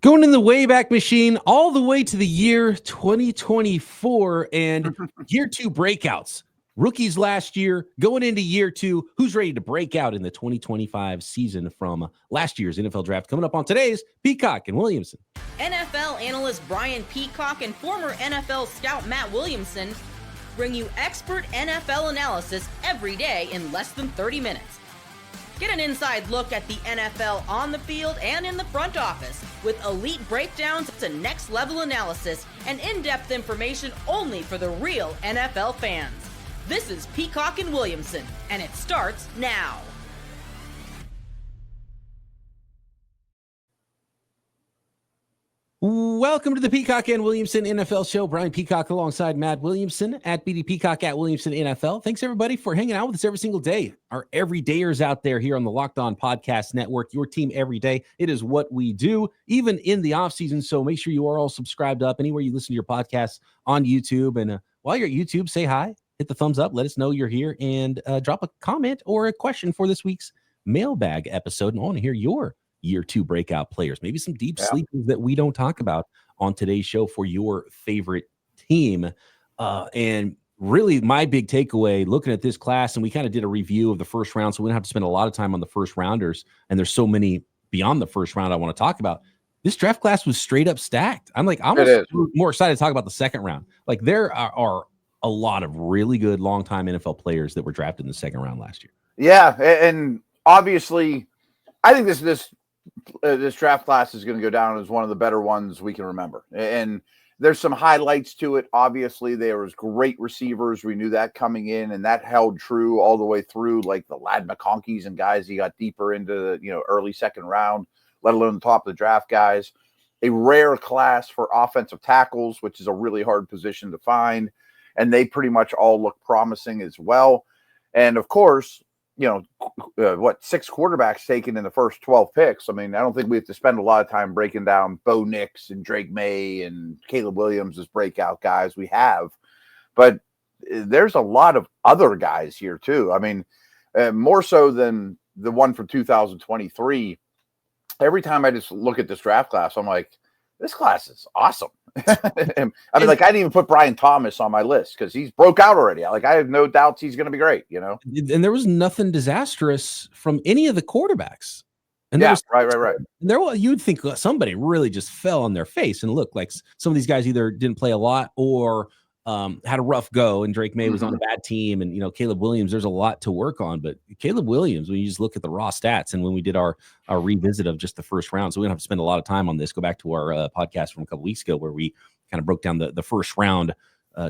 Going in the Wayback Machine all the way to the year 2024 and year two breakouts. Rookies last year, going into year two. Who's ready to break out in the 2025 season from last year's NFL draft? Coming up on today's Peacock and Williamson. NFL analyst Brian Peacock and former NFL scout Matt Williamson bring you expert NFL analysis every day in less than 30 minutes. Get an inside look at the NFL on the field and in the front office with elite breakdowns to next-level analysis and in-depth information only for the real NFL fans. This is Peacock and Williamson, and it starts now. Welcome to the Peacock and Williamson NFL Show. Brian Peacock alongside Matt Williamson at BD Peacock at Williamson NFL. Thanks everybody for hanging out with us every single day. Our everydayers out there here on the Locked On Podcast Network, your team every day. It is what we do, even in the off season. So make sure you are all subscribed up anywhere you listen to your podcasts on YouTube. And while you're at YouTube, say hi, hit the thumbs up, let us know you're here, and drop a comment or a question for this week's mailbag episode. And I want to hear your year two breakout players, maybe some deep sleepers that we don't talk about on today's show for your favorite team. And really my big takeaway looking at this class, and we kind of did a review of the first round, so we don't have to spend a lot of time on the first rounders. And there's so many beyond the first round I want to talk about. This draft class was straight up stacked. I'm more excited to talk about the second round. Like there are a lot of really good longtime NFL players that were drafted in the second round last year. Yeah. And obviously I think this draft class is going to go down as one of the better ones we can remember. And there's some highlights to it. Obviously, there was great receivers. We knew that coming in, and that held true all the way through, like the Lad McConkeys and guys he got deeper into the early second round, let alone the top of the draft guys. A rare class for offensive tackles, which is a really hard position to find. And they pretty much all look promising as well. And of course, 6 quarterbacks taken in the first 12 picks. I mean, I don't think we have to spend a lot of time breaking down Bo Nix and Drake May and Caleb Williams as breakout guys. We have, but there's a lot of other guys here too. I mean, more so than the one from 2023. Every time I just look at this draft class, I'm like, this class is awesome. I mean, I didn't even put Brian Thomas on my list because he's broke out already. I have no doubts he's going to be great, And there was nothing disastrous from any of the quarterbacks. And right. And you'd think somebody really just fell on their face and looked like some of these guys either didn't play a lot or had a rough go. And Drake May was on a bad team. And, Caleb Williams, there's a lot to work on. But Caleb Williams, when you just look at the raw stats and when we did our revisit of just the first round, so we don't have to spend a lot of time on this. Go back to our podcast from a couple weeks ago where we kind of broke down the first round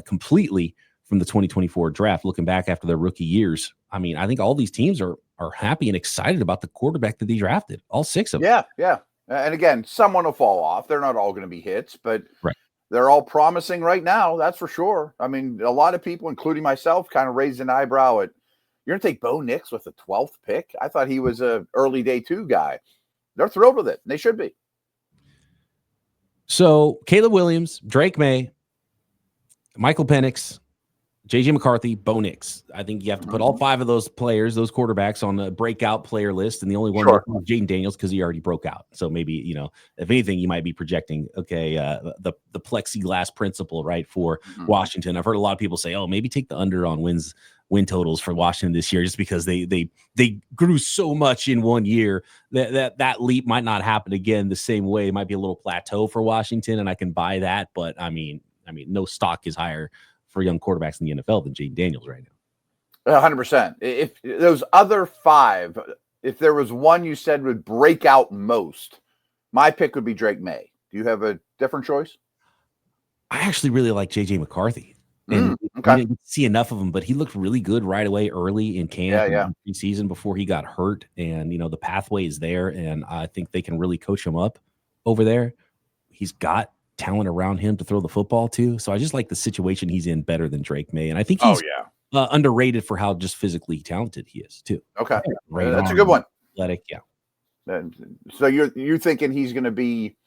completely from the 2024 draft, looking back after their rookie years. I mean, I think all these teams are happy and excited about the quarterback that they drafted, all 6 of them. Yeah. And again, someone will fall off. They're not all going to be hits, but right. They're all promising right now. That's for sure. I mean, a lot of people, including myself, kind of raised an eyebrow at, you're going to take Bo Nix with the 12th pick? I thought he was a early day 2 guy. They're thrilled with it. They should be. So Caleb Williams, Drake May, Michael Penix, JJ McCarthy, Bo Nix. I think you have to put all 5 of those players, those quarterbacks, on the breakout player list. And the only one was Jayden Daniels because he already broke out. So maybe, if anything, you might be projecting, the plexiglass principle, right, for Washington. I've heard a lot of people say, maybe take the under on win totals for Washington this year, just because they grew so much in 1 year that leap might not happen again the same way. It might be a little plateau for Washington, and I can buy that. But I mean, no stock is higher for young quarterbacks in the NFL than Jayden Daniels right now. 100%. If those other 5, if there was one you said would break out most, my pick would be Drake May. Do you have a different choice? I actually really like JJ McCarthy. And we didn't see enough of him, but he looked really good right away early in camp and preseason before he got hurt. And, the pathway is there, and I think they can really coach him up over there. He's got talent around him to throw the football to. So I just like the situation he's in better than Drake May. And I think he's underrated for how just physically talented he is too. Okay. That's a good one. Athletic. Yeah. So you're thinking he's going to be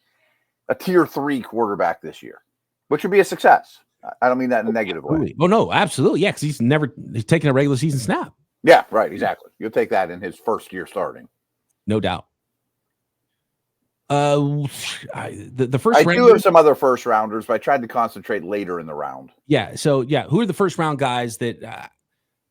a tier 3 quarterback this year, which would be a success. I don't mean that in a negative way. Oh no, absolutely. Yeah. Cause he's taken a regular season snap. Yeah, right. Exactly. You'll take that in his first year starting. No doubt. The first I round. do have some other first rounders, but I tried to concentrate later in the round. Yeah. So yeah, who are the first round guys that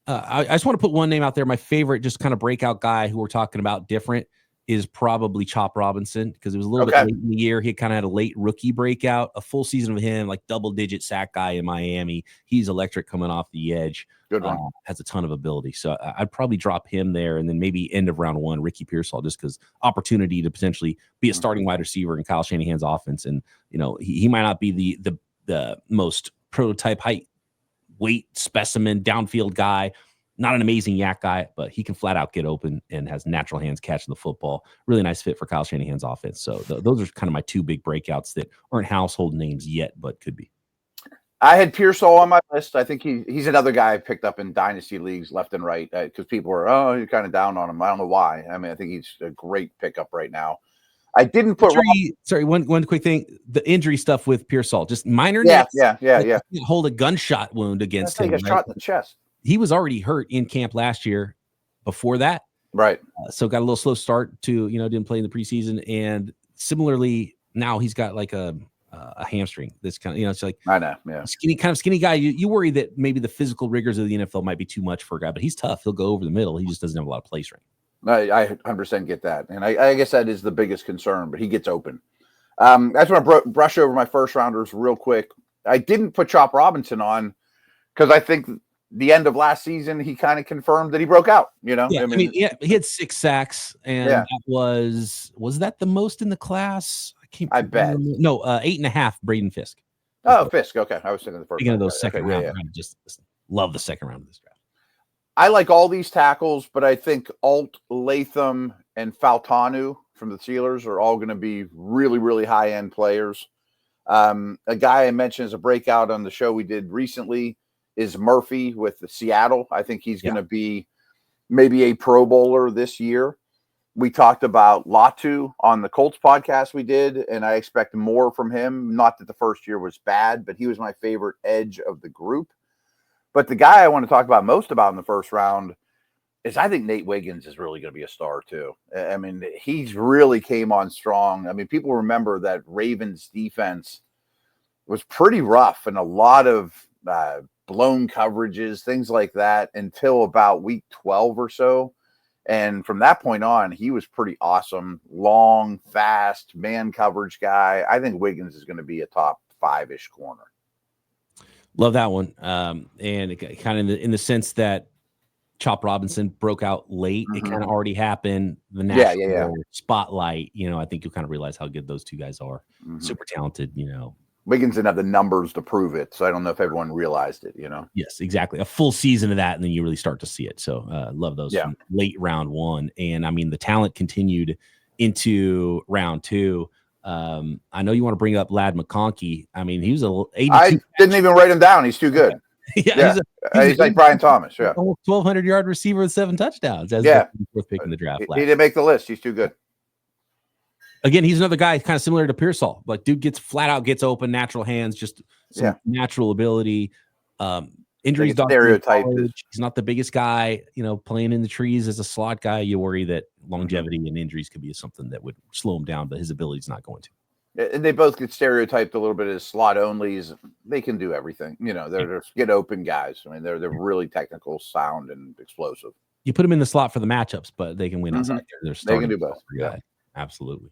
I just want to put one name out there. My favorite, just kind of breakout guy who we're talking about different is probably Chop Robinson, because it was a little bit late in the year. He kind of had a late rookie breakout, a full season of him, like double-digit sack guy in Miami. He's electric coming off the edge. Good one. Has a ton of ability. So I'd probably drop him there, and then maybe end of round one, Ricky Pearsall, just because opportunity to potentially be a starting wide receiver in Kyle Shanahan's offense. And, he might not be the most prototype height, weight specimen, downfield guy. Not an amazing yak guy, but he can flat out get open and has natural hands catching the football. Really nice fit for Kyle Shanahan's offense. So those are kind of my two big breakouts that aren't household names yet, but could be. I had Pearsall on my list. I think he's another guy I picked up in dynasty leagues left and right, because people are, you're kind of down on him. I don't know why. I mean, I think he's a great pickup right now. I didn't put one quick thing. The injury stuff with Pearsall, just minor. Yeah. Hold a gunshot wound against him. A shot in the chest. He was already hurt in camp last year before that. Right. So got a little slow start to, didn't play in the preseason. And similarly, now he's got like a hamstring. This kind of, it's like, I know. Yeah. Skinny guy. You worry that maybe the physical rigors of the NFL might be too much for a guy, but he's tough. He'll go over the middle. He just doesn't have a lot of place range. I 100% get that. And I guess that is the biggest concern, but he gets open. I just want to brush over my first rounders real quick. I didn't put Chop Robinson on because I think the end of last season, he kind of confirmed that he broke out, Yeah, he had 6 sacks, and that was that the most in the class? I bet. No, 8.5, Braden Fisk. Oh, Fisk. Okay. I was thinking the first. Speaking of those second round, I just love the second round of this draft. I like all these tackles, but I think Alt, Latham, and Faltanu from the Steelers are all going to be really, really high-end players. A guy I mentioned as a breakout on the show we did recently is Murphy with the Seattle. I think he's going to be maybe a Pro Bowler this year. We talked about Latu on the Colts podcast we did, and I expect more from him. Not that the first year was bad, but he was my favorite edge of the group. But the guy I want to talk about most about in the first round is I think Nate Wiggins is really going to be a star too. I mean, he's really came on strong. I mean, people remember that Ravens defense was pretty rough and a lot of blown coverages, things like that, until about week 12 or so. And from that point on, he was pretty awesome. Long, fast, man coverage guy. I think Wiggins is going to be a top 5-ish corner. Love that one. And kind of in the sense that Chop Robinson broke out late. It kind of already happened. The national spotlight, I think you'll kind of realize how good those two guys are. Super talented, Wiggins didn't have the numbers to prove it, so I don't know if everyone realized it, Yes, exactly. A full season of that, and then you really start to see it. So love those from late round one. And, I mean, the talent continued into round two. I know you want to bring up Ladd McConkey. I mean, he was I didn't even write him down. He's too good. He's like Brian Thomas. Yeah, 1,200-yard receiver with 7 touchdowns. As fourth pick in the draft. He didn't make the list. He's too good. Again, he's another guy kind of similar to Pearsall. Like, dude gets open, natural hands, just some natural ability. Injuries, stereotype. He's not the biggest guy, playing in the trees as a slot guy. You worry that longevity and injuries could be something that would slow him down, but his ability is not going to. And they both get stereotyped a little bit as slot onlys. They can do everything. They're just get open guys. I mean, they're really technical, sound, and explosive. You put them in the slot for the matchups, but they can win outside there. They can do both. Yeah, absolutely.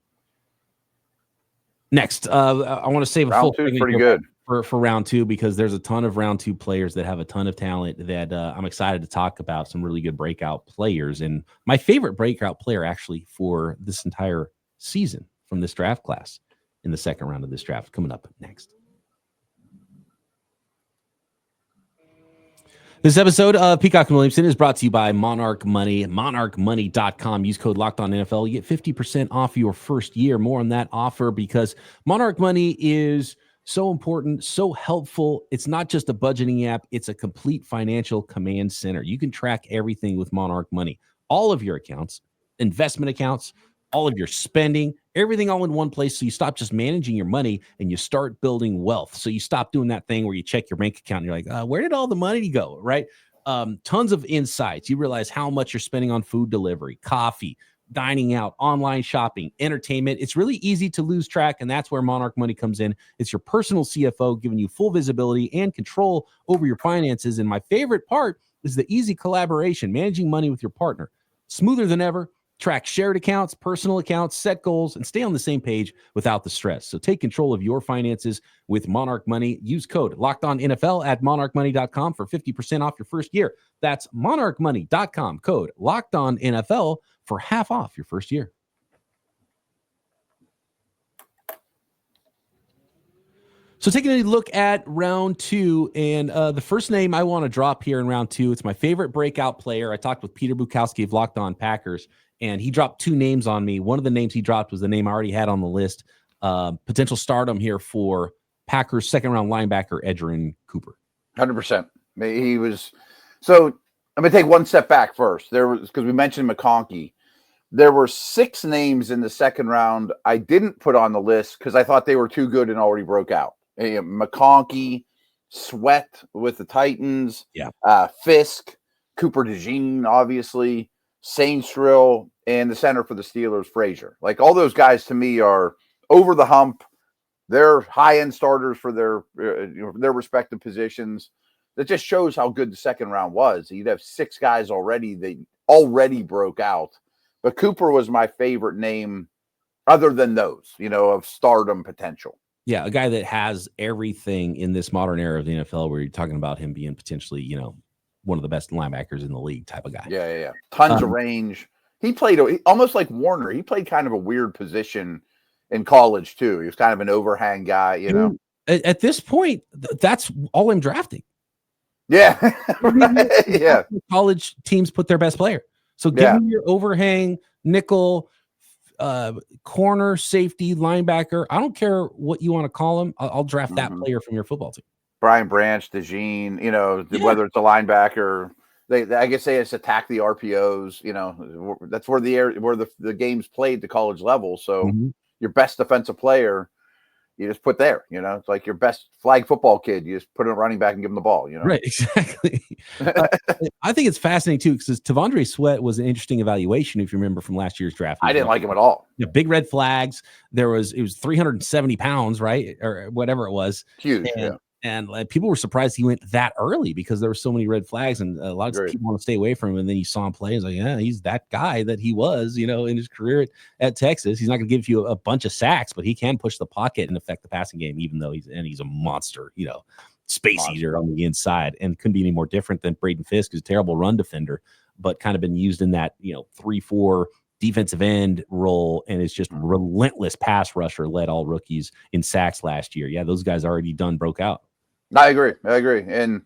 Next, I want to save a full round 2 pretty good for round 2, because there's a ton of round 2 players that have a ton of talent that I'm excited to talk about. Some really good breakout players, and my favorite breakout player actually for this entire season from this draft class in the second round of this draft coming up next. This episode of Peacock Williamson is brought to you by Monarch Money, monarchmoney.com. Use code LOCKEDONNFL. You get 50% off your first year. More on that offer, because Monarch Money is so important, so helpful. It's not just a budgeting app. It's a complete financial command center. You can track everything with Monarch Money. All of your accounts, investment accounts, all of your spending, everything all in one place. So you stop just managing your money and you start building wealth. So you stop doing that thing where you check your bank account and you're like, where did all the money go? Right. Tons of insights. You realize how much you're spending on food delivery, coffee, dining out, online shopping, entertainment. It's really easy to lose track, and that's where Monarch Money comes in. It's your personal CFO giving you full visibility and control over your finances. And my favorite part is the easy collaboration, managing money with your partner. Smoother than ever. Track shared accounts, personal accounts, set goals, and stay on the same page without the stress. So take control of your finances with Monarch Money. Use code LOCKEDONNFL at monarchmoney.com for 50% off your first year. That's monarchmoney.com, code LOCKEDONNFL for half off your first year. So taking a look at round 2, and the first name I want to drop here in round 2, it's my favorite breakout player. I talked with Peter Bukowski of Locked On Packers, and he dropped 2 names on me. One of the names he dropped was the name I already had on the list. Potential stardom here for Packers second-round linebacker Edgerrin Cooper. 100%. He was. So I'm going to take one step back first. There was, because we mentioned McConkey. There were 6 names in the second round I didn't put on the list because I thought they were too good and already broke out. McConkey, Sweat with the Titans, Fisk, Cooper DeJean, obviously, Saintsville, and the center for the Steelers, Frazier. Like, all those guys to me are over the hump. They're high-end starters for their respective positions. That just shows how good the second round was. You'd have 6 guys already that already broke out. But Cooper was my favorite name other than those, of stardom potential. Yeah, a guy that has everything in this modern era of the NFL where you're talking about him being potentially, one of the best linebackers in the league type of guy. Yeah. Tons of range. He played almost like Warner. He played kind of a weird position in college, too. He was kind of an overhang guy, At this point, that's all I'm drafting. Yeah. Right. Yeah. College teams put their best player. So give me your overhang, nickel, corner, safety, linebacker. I don't care what you want to call him. I'll draft that player from your football team. Brian Branch, DeJean, whether it's a linebacker, I guess they just attack the RPOs. That's where the game's played to college level. So your best defensive player, you just put there. It's like your best flag football kid. You just put a running back and give him the ball. Right, exactly. I think it's fascinating too because Tavondre Sweat was an interesting evaluation if you remember from last year's draft. I didn't like him at all. Big red flags. It was 370 pounds, right, or whatever it was. Huge. And people were surprised he went that early because there were so many red flags, and a lot of people want to stay away from him. And then you saw him play, and it's like, yeah, he's that guy that he was, in his career at Texas. He's not going to give you a bunch of sacks, but he can push the pocket and affect the passing game, even though he's a monster, space eater on the inside, and couldn't be any more different than Braden Fisk, who's a terrible run defender, but kind of been used in that 3-4 defensive end role, and is just relentless pass rusher, led all rookies in sacks last year. Yeah, those guys already broke out. I agree. And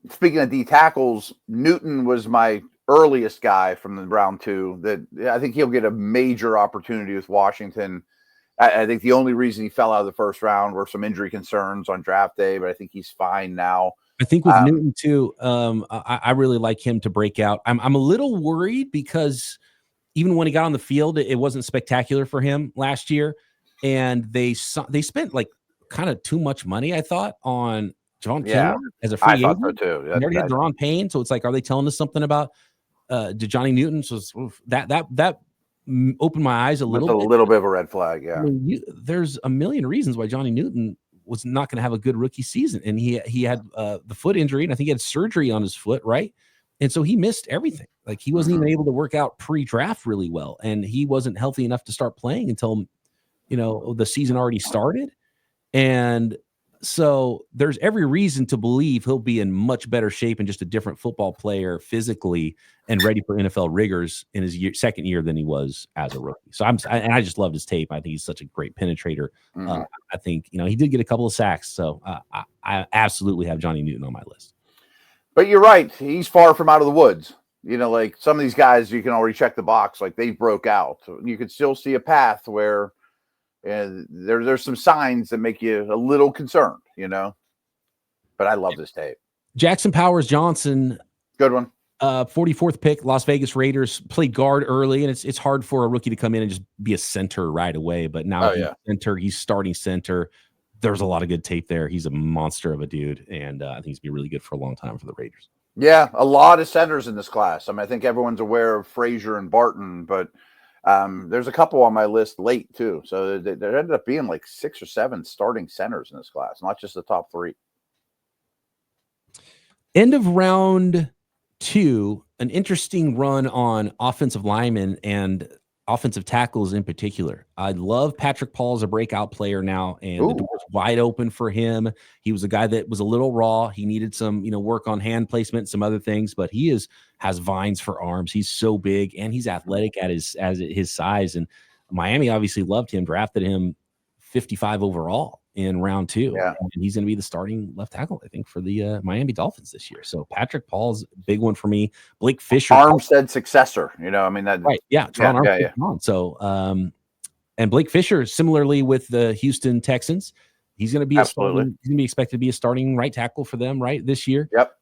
speaking of D tackles, Newton was my earliest guy from the round 2 that I think he'll get a major opportunity with Washington. I think the only reason he fell out of the first round were some injury concerns on draft day, but I think he's fine now. I think with Newton too, I really like him to break out. I'm a little worried because even when he got on the field, it wasn't spectacular for him last year, and they spent like kind of too much money, I thought, on Javon Kinlaw as a free agent. I thought so too. They already had Deron Payne, so it's like, are they telling us something about DeJohnny Newton? So that opened my eyes a little bit. A little bit of a red flag, yeah. I mean, there's a million reasons why Johnny Newton was not going to have a good rookie season, and he had the foot injury, and I think he had surgery on his foot, right? And so he missed everything. Like, he wasn't even able to work out pre-draft really well, and he wasn't healthy enough to start playing until the season already started. And so there's every reason to believe he'll be in much better shape and just a different football player physically and ready for NFL rigors in his second year than he was as a rookie. So I just loved his tape. I think he's such a great penetrator. I think, he did get a couple of sacks. So I absolutely have Johnny Newton on my list. But you're right. He's far from out of the woods. Like some of these guys, you can already check the box. Like, they broke out. You could still see a path where there's some signs that make you a little concerned, but I love this tape. Jackson Powers Johnson, good one. 44th pick, Las Vegas Raiders, played guard early, and it's hard for a rookie to come in and just be a center right away. But now he's starting center. There's a lot of good tape there. He's a monster of a dude, and I think he's gonna be really good for a long time for the Raiders. Yeah, a lot of centers in this class. I think everyone's aware of Frazier and Barton, but There's a couple on my list late too. So there ended up being like 6 or 7 starting centers in this class, not just the top 3. End of round 2, an interesting run on offensive linemen and offensive tackles in particular. I love Patrick Paul as a breakout player now, and the door's wide open for him. He was a guy that was a little raw. He needed some, work on hand placement and some other things, but he has vines for arms. He's so big and he's athletic at his size. And Miami obviously loved him, drafted him 55 overall in round 2. Yeah. And he's going to be the starting left tackle, I think, for the Miami Dolphins this year. So Patrick Paul's a big one for me. Blake Fisher, Armstead successor, that right? Yeah, So, and Blake Fisher, similarly with the Houston Texans, he's going to be he's going to be expected to be a starting right tackle for them, right, this year. Yep.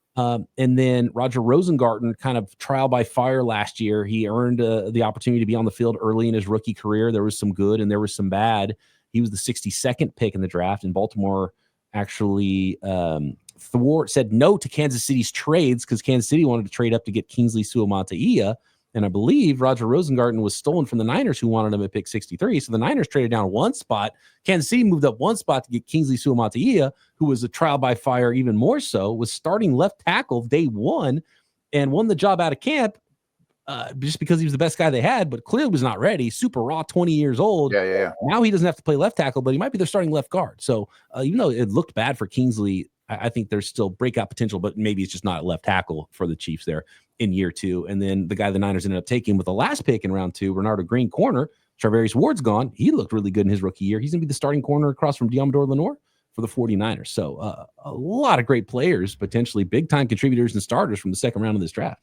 And then Roger Rosengarten, kind of trial by fire last year. He earned the opportunity to be on the field early in his rookie career. There was some good and there was some bad. He was the 62nd pick in the draft, and Baltimore actually said no to Kansas City's trades because Kansas City wanted to trade up to get Kingsley Suamataia. And I believe Roger Rosengarten was stolen from the Niners, who wanted him at pick 63. So the Niners traded down 1 spot. Kansas City moved up 1 spot to get Kingsley Suamataia, who was a trial by fire even more so, was starting left tackle day 1 and won the job out of camp. Just because he was the best guy they had, but clearly was not ready. Super raw, 20 years old. Yeah. Now he doesn't have to play left tackle, but he might be their starting left guard. So even though it looked bad for Kingsley, I think there's still breakout potential, but maybe it's just not left tackle for the Chiefs there in year 2. And then the guy the Niners ended up taking with the last pick in round 2, Renardo Green, corner. Charvarius Ward's gone. He looked really good in his rookie year. He's going to be the starting corner across from Diamador Lenore for the 49ers. So a lot of great players, potentially big-time contributors and starters from the second round of this draft.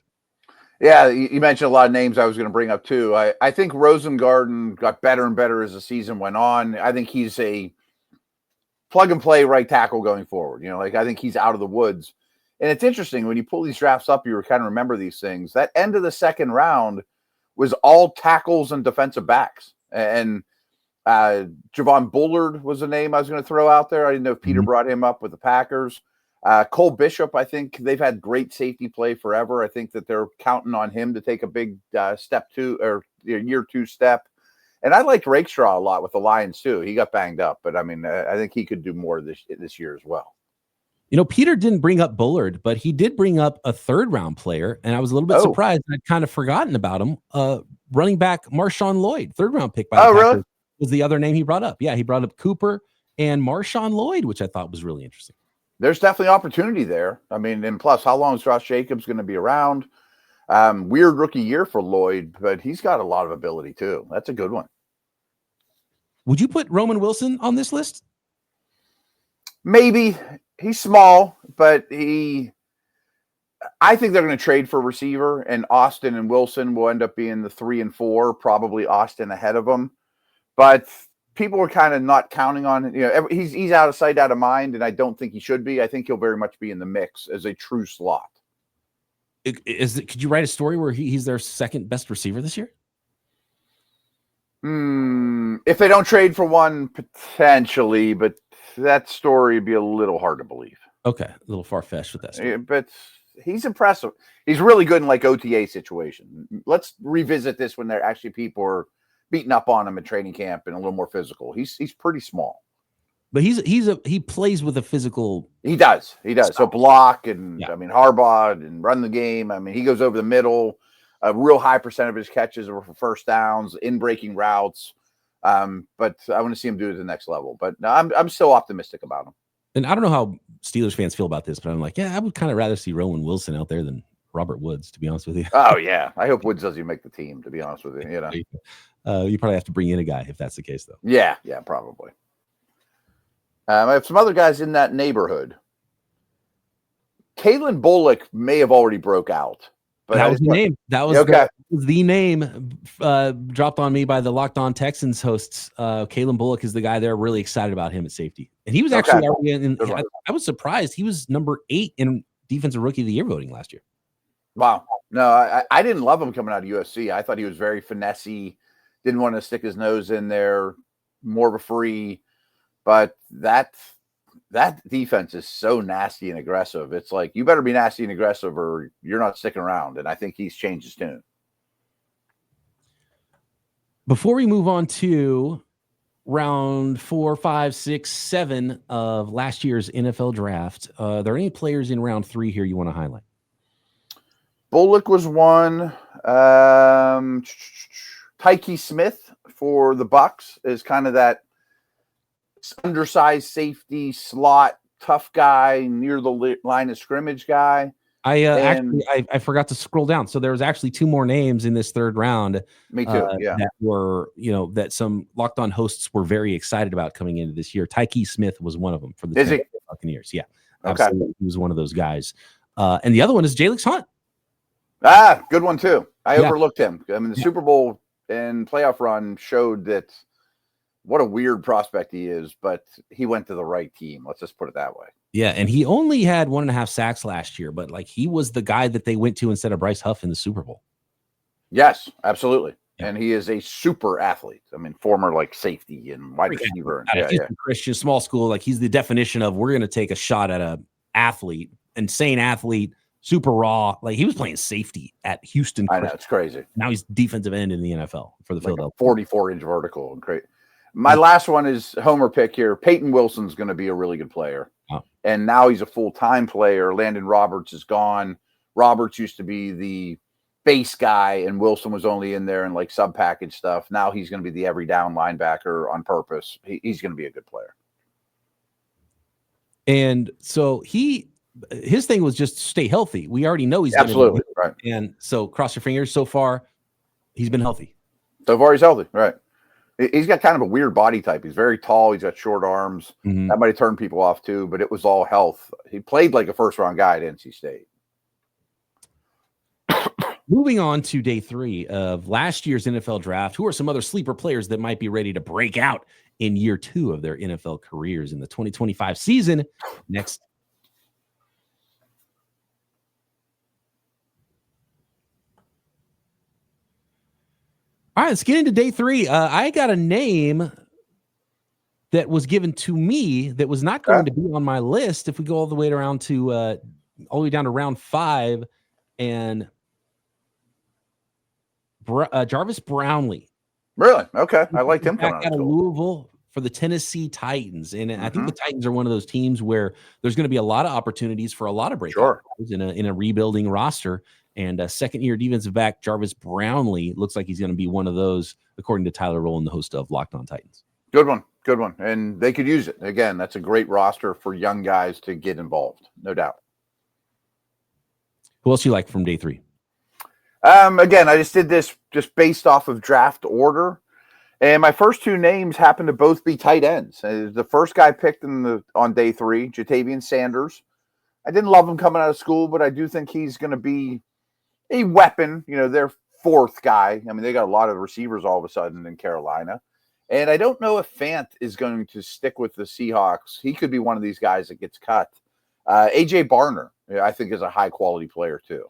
Yeah, you mentioned a lot of names I was going to bring up too. I think Rosengarten got better and better as the season went on. I think he's a plug-and-play right tackle going forward. I think he's out of the woods. And it's interesting, when you pull these drafts up, you kind of remember these things. That end of the second round was all tackles and defensive backs. And Javon Bullard was a name I was going to throw out there. I didn't know if Peter brought him up with the Packers. Cole Bishop, I think they've had great safety play forever. I think that they're counting on him to take a big year 2 step. And I liked Rakestraw a lot with the Lions too. He got banged up, but I think he could do more this year as well. Peter didn't bring up Bullard, but he did bring up a 3rd round player, and I was a little bit surprised. I'd kind of forgotten about him. Running back Marshawn Lloyd, 3rd round pick by the Packers, really? Was the other name he brought up. Yeah, he brought up Cooper and Marshawn Lloyd, which I thought was really interesting. There's definitely opportunity there. And plus, how long is Josh Jacobs going to be around? Weird rookie year for Lloyd, but he's got a lot of ability too. That's a good one. Would you put Roman Wilson on this list? Maybe. He's small, but I think they're going to trade for a receiver, and Austin and Wilson will end up being the 3 and 4, probably Austin ahead of them. But people are kind of not counting on it. He's out of sight, out of mind, and I don't think he should be. I think he'll very much be in the mix as a true slot. Could you write a story where he's their second best receiver this year? If they don't trade for one, potentially, but that story would be a little hard to believe. Okay, a little far-fetched with that story. But he's impressive. He's really good in OTA situation. Let's revisit this when there actually people are beating up on him at training camp and a little more physical. He's pretty small. But he plays with a physical. He does. Style. So block and Harbaugh and run the game. He goes over the middle. A real high percent of his catches are for first downs, in breaking routes. But I want to see him do it at the next level. But no, I'm still optimistic about him. And I don't know how Steelers fans feel about this, but I'm like, I would kind of rather see Roman Wilson out there than Robert Woods, to be honest with you. Oh yeah, I hope Woods doesn't make the team. To be honest with you, you probably have to bring in a guy if that's the case, though. Yeah, probably. I have some other guys in that neighborhood. Kalen Bullock may have already broke out. But that was the name. That was okay. the name dropped on me by the Locked On Texans hosts. Kalen Bullock is the guy they're really excited about him at safety. And he was actually already I was surprised. He was number 8 in defensive rookie of the year voting last year. Wow. No, I didn't love him coming out of USC. I thought he was very finessey, didn't want to stick his nose in there, more of a free. But that defense is so nasty and aggressive. It's like, you better be nasty and aggressive or you're not sticking around. And I think he's changed his tune. Before we move on to round 4, 5, 6, 7 of last year's NFL draft, are there any players in round 3 here you want to highlight? Bullock was one. Tyke Smith for the Bucks is kind of that undersized safety slot, tough guy, near the line of scrimmage guy. I forgot to scroll down. So there was actually 2 more names in this third round. Me too. Yeah. That were, that some Locked On hosts were very excited about coming into this year. Tyke Smith was one of them for the Buccaneers. Yeah. Okay. Absolutely. He was one of those guys. And the other one is Jalyx Hunt. Good one too. I overlooked him. I mean, the Super Bowl and playoff run showed that what a weird prospect he is, but he went to the right team. Let's just put it that way. Yeah, and he only had 1.5 sacks last year, but he was the guy that they went to instead of Bryce Huff in the Super Bowl. Yes, absolutely. Yeah. And he is a super athlete. I mean, former safety and wide receiver. Christian, small school, he's the definition of we're going to take a shot at a athlete, insane athlete, super raw. He was playing safety at Houston. I know, it's crazy. Now he's defensive end in the NFL for the Philadelphia. 44-inch vertical and great. My last one is homer pick here. Peyton Wilson's going to be a really good player. Oh. And now he's a full-time player. Landon Roberts is gone. Roberts used to be the base guy, and Wilson was only in there and sub-package stuff. Now he's going to be the every down linebacker on purpose. He's going to be a good player. And so his thing was just stay healthy. We already know he's absolutely right. And so cross your fingers. So far, he's been healthy. So far, he's healthy, right? He's got kind of a weird body type. He's very tall. He's got short arms. Mm-hmm. That might have turned people off too, but it was all health. He played like a first-round guy at NC State. Moving on to day 3 of last year's NFL draft, who are some other sleeper players that might be ready to break out in year 2 of their NFL careers in the 2025 season? Next. All right, let's get into day 3. I got a name that was given to me that was not going to be on my list if we go all the way down to round 5, and Jarvis Brownlee. Really? Okay, I liked him. Back out of Louisville for the Tennessee Titans, and I think the Titans are one of those teams where there's going to be a lot of opportunities for a lot of breakout in a rebuilding roster. And second-year defensive back Jarvis Brownlee looks like he's going to be one of those, according to Tyler Rowland, the host of Locked On Titans. Good one. And they could use it. Again, that's a great roster for young guys to get involved, no doubt. Who else you like from day 3? Again, I just did this just based off of draft order. And my first 2 names happen to both be tight ends. The first guy picked on day 3, Jatavian Sanders. I didn't love him coming out of school, but I do think he's going to be a weapon, their 4th guy. I mean, they got a lot of receivers all of a sudden in Carolina. And I don't know if Fant is going to stick with the Seahawks. He could be one of these guys that gets cut. A.J. Barner, I think, is a high-quality player too.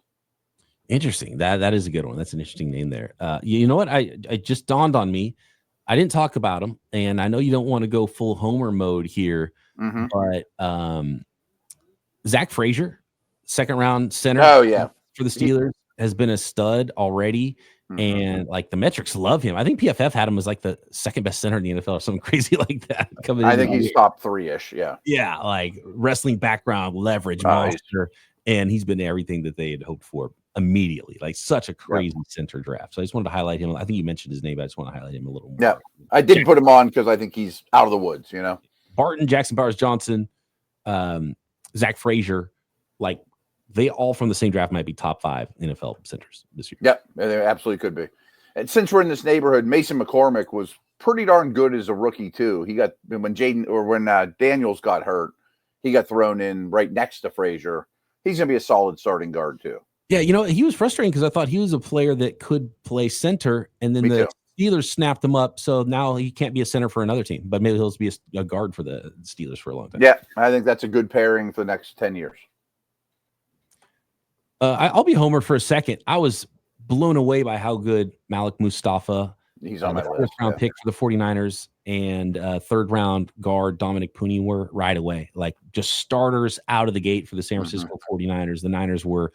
Interesting. That is a good one. That's an interesting name there. You know what? I just dawned on me. I didn't talk about him, and I know you don't want to go full homer mode here, but Zach Frazier, second-round center for the Steelers, has been a stud already, and the metrics love him. I think PFF had him as the second best center in the NFL or something crazy like that. I think he's top 3-ish. Yeah, wrestling background, leverage monster, and he's been everything that they had hoped for immediately. Such a crazy center draft. So I just wanted to highlight him. I think you mentioned his name, but I just want to highlight him a little more. Yeah, I did put him on because I think he's out of the woods. Barton, Jackson Powers Johnson, Zach Frazier, they all from the same draft might be top 5 NFL centers this year. Yeah, they absolutely could be. And since we're in this neighborhood, Mason McCormick was pretty darn good as a rookie too. He got when Daniels got hurt, he got thrown in right next to Frazier. He's going to be a solid starting guard too. Yeah, he was frustrating because I thought he was a player that could play center, and then the Steelers snapped him up, so now he can't be a center for another team, but maybe he'll be a guard for the Steelers for a long time. Yeah, I think that's a good pairing for the next 10 years. I'll be homer for a second. I was blown away by how good Malik Mustafa, he's on my list, first-round pick for the 49ers, and third-round guard Dominic Puni were right away. Just starters out of the gate for the San Francisco 49ers. The Niners were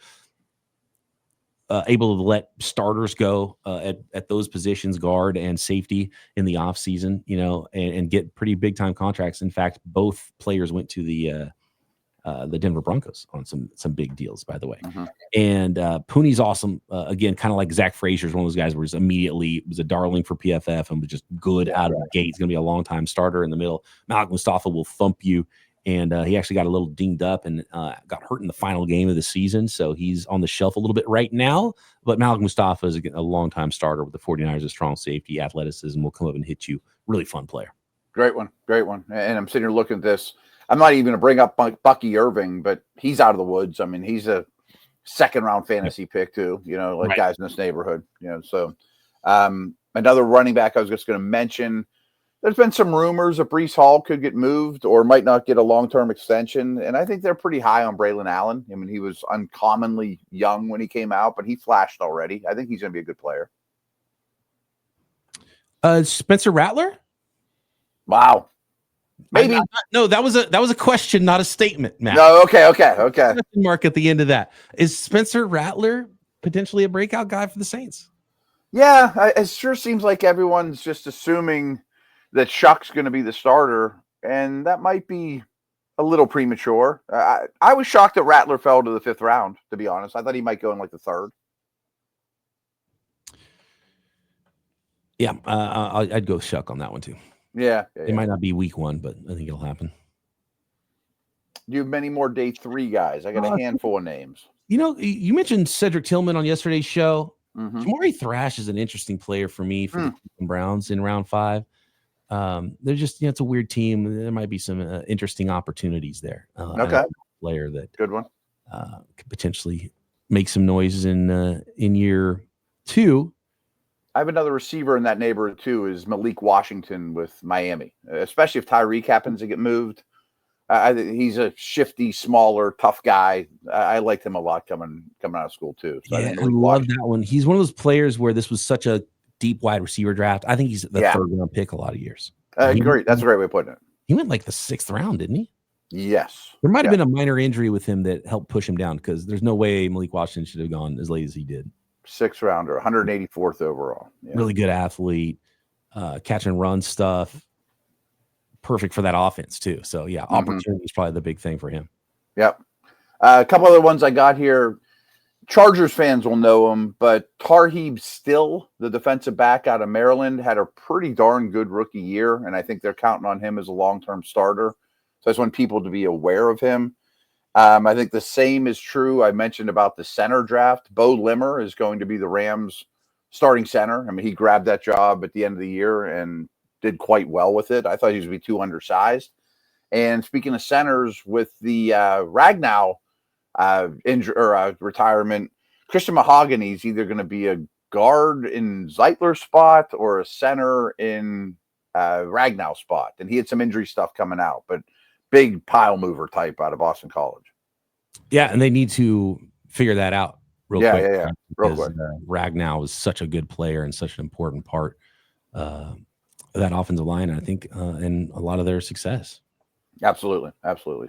able to let starters go at those positions, guard and safety, in the offseason, and get pretty big time contracts. In fact, both players went to the Denver Broncos on some big deals, by the way. And Pooney's awesome. Again, kind of like Zach Frazier's one of those guys where he was a darling for PFF and was just good out of the gate. He's going to be a long-time starter in the middle. Malik Mustafa will thump you. And he actually got a little dinged up and got hurt in the final game of the season. So he's on the shelf a little bit right now. But Malik Mustafa is a long-time starter with the 49ers, a strong safety, athleticism, will come up and hit you. Really fun player. Great one. And I'm sitting here looking at this. I'm not even going to bring up Bucky Irving, but he's out of the woods. I mean, he's a second-round fantasy pick too, like guys in this neighborhood. So another running back I was just going to mention, there's been some rumors that Breece Hall could get moved or might not get a long-term extension. And I think they're pretty high on Braylon Allen. I mean, he was uncommonly young when he came out, but he flashed already. I think he's going to be a good player. Spencer Rattler? Wow. Maybe. No, that was a question, not a statement, Matt. No, okay. Question mark at the end of that. Is Spencer Rattler potentially a breakout guy for the Saints? Yeah, it sure seems like everyone's just assuming that Shuck's going to be the starter, and that might be a little premature. I was shocked that Rattler fell to the 5th round, to be honest. I thought he might go in like the 3rd. Yeah, I'd go Shuck on that one too. Yeah. It might not be week 1, but I think it'll happen. Do you have many more day 3 guys? I got a handful of names. You mentioned Cedric Tillman on yesterday's show. Jamari Thrash is an interesting player for me for the Browns in round 5. They're just, it's a weird team. There might be some interesting opportunities there. Okay. Player that good one could potentially make some noise in year 2. I have another receiver in that neighborhood too, is Malik Washington with Miami, especially if Tyreek happens to get moved. He's a shifty, smaller, tough guy. I liked him a lot coming out of school too. So I love that one. He's one of those players where this was such a deep wide receiver draft. I think he's the 3rd round pick a lot of years. Great. That's a great way of putting it. He went like the 6th round, didn't he? Yes. There might have been a minor injury with him that helped push him down, because there's no way Malik Washington should have gone as late as he did. 6th rounder, 184th overall. Yeah. Really good athlete, catch and run stuff. Perfect for that offense too. So opportunity is probably the big thing for him. Yep. A couple other ones I got here. Chargers fans will know him, but Tarheeb Still, the defensive back out of Maryland, had a pretty darn good rookie year, and I think they're counting on him as a long-term starter. So I just want people to be aware of him. I think the same is true. I mentioned about the center draft. Bo Limmer is going to be the Rams' starting center. I mean, he grabbed that job at the end of the year and did quite well with it. I thought he was going to be too undersized. And speaking of centers, with the Ragnow retirement, Christian Mahogany is either going to be a guard in Zeitler's spot or a center in Ragnow's spot. And he had some injury stuff coming out, but big pile mover type out of Boston College. Yeah, and they need to figure that out real quick. Yeah. Real quick. Ragnow is such a good player and such an important part of that offensive line, I think, and a lot of their success. Absolutely.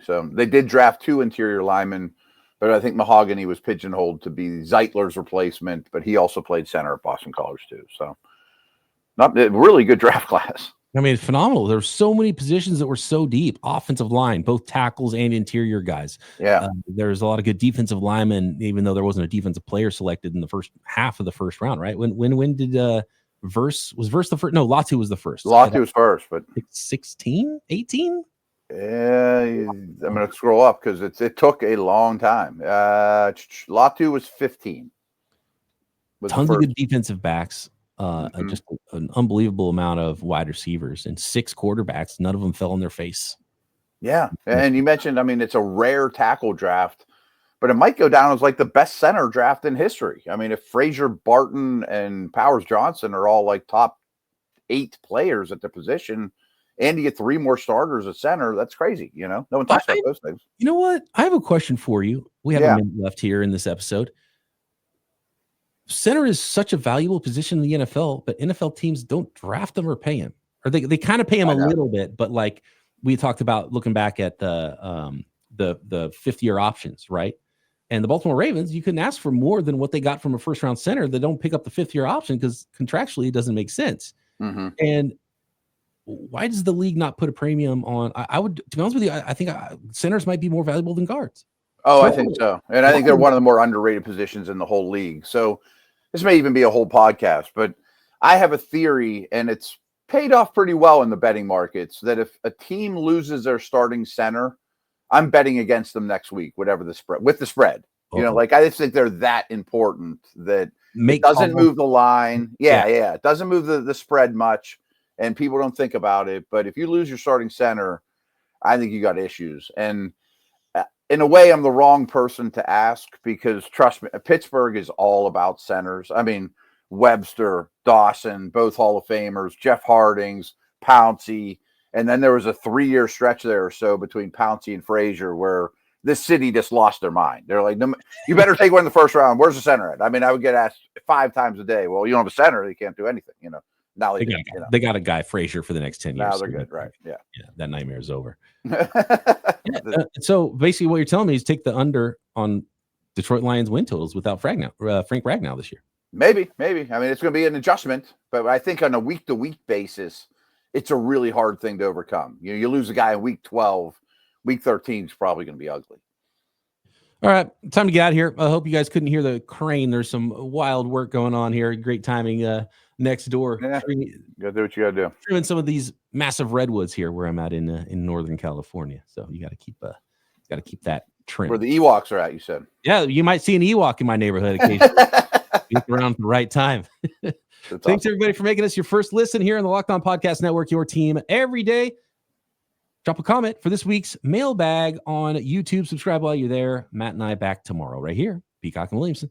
So they did draft 2 interior linemen, but I think Mahogany was pigeonholed to be Zeitler's replacement, but he also played center at Boston College too. So not a really good draft class. I mean, phenomenal. There's so many positions that were so deep. Offensive line, both tackles and interior guys. Yeah. There's a lot of good defensive linemen, even though there wasn't a defensive player selected in the first half of the first round, right? When did Verse the first? No, Latu was the first. Latu was first, but 16, 18? Yeah, I'm going to scroll up because it took a long time. Latu was 15. Tons of good defensive backs. Just an unbelievable amount of wide receivers and 6 quarterbacks. None of them fell on their face. Yeah. And you mentioned, I mean, it's a rare tackle draft, but it might go down as like the best center draft in history. I mean, if Frazier, Barton, and Powers Johnson are all like top 8 players at the position, and you get 3 more starters at center, that's crazy. No one talks about those things. You know what? I have a question for you. We have a minute left here in this episode. Center is such a valuable position in the NFL, but NFL teams don't draft them or pay him. Or they kind of pay him a little bit, but like we talked about looking back at the 5th-year options, right? And the Baltimore Ravens, you couldn't ask for more than what they got from a first-round center that don't pick up the fifth-year option because contractually it doesn't make sense. Mm-hmm. And why does the league not put a premium on? I would, to be honest with you, I think centers might be more valuable than guards. Oh, I think so. And I think they're one of the more underrated positions in the whole league. So this may even be a whole podcast, but I have a theory, and it's paid off pretty well in the betting markets, that if a team loses their starting center, I'm betting against them next week, whatever the spread, with the spread. You know, like I just think they're that important that it doesn't move the line. Yeah. It doesn't move the spread much, and people don't think about it. But if you lose your starting center, I think you got issues. And in a way, I'm the wrong person to ask because, trust me, Pittsburgh is all about centers. I mean, Webster, Dawson, both Hall of Famers, Jeff Hardings, Pouncey. And then there was a 3-year stretch there or so between Pouncey and Frazier where this city just lost their mind. They're like, no, you better take one in the first round. Where's the center at? I mean, I would get asked 5 times a day. Well, you don't have a center. You can't do anything, you know. Now they got a guy, Frazier, for the next 10 years. Now they're good, right? Yeah. That nightmare is over. So basically what you're telling me is take the under on Detroit Lions win totals without Frank Ragnow this year. Maybe. I mean, it's going to be an adjustment, but I think on a week-to-week basis, it's a really hard thing to overcome. You lose a guy in week 12, week 13 is probably going to be ugly. All right, time to get out of here. I hope you guys couldn't hear the crane. There's some wild work going on here. Great timing next door. Yeah, you got to do what you got to do. Trimming some of these massive redwoods here where I'm at in Northern California. So you got to keep that trim. Where the Ewoks are at, you said. Yeah, you might see an Ewok in my neighborhood occasionally. Get around at the right time. Thanks, everybody, for making us your first listen here on the Locked On Podcast Network, your team every day. Drop a comment for this week's mailbag on YouTube. Subscribe while you're there. Matt and I back tomorrow right here. Peacock and Williamson.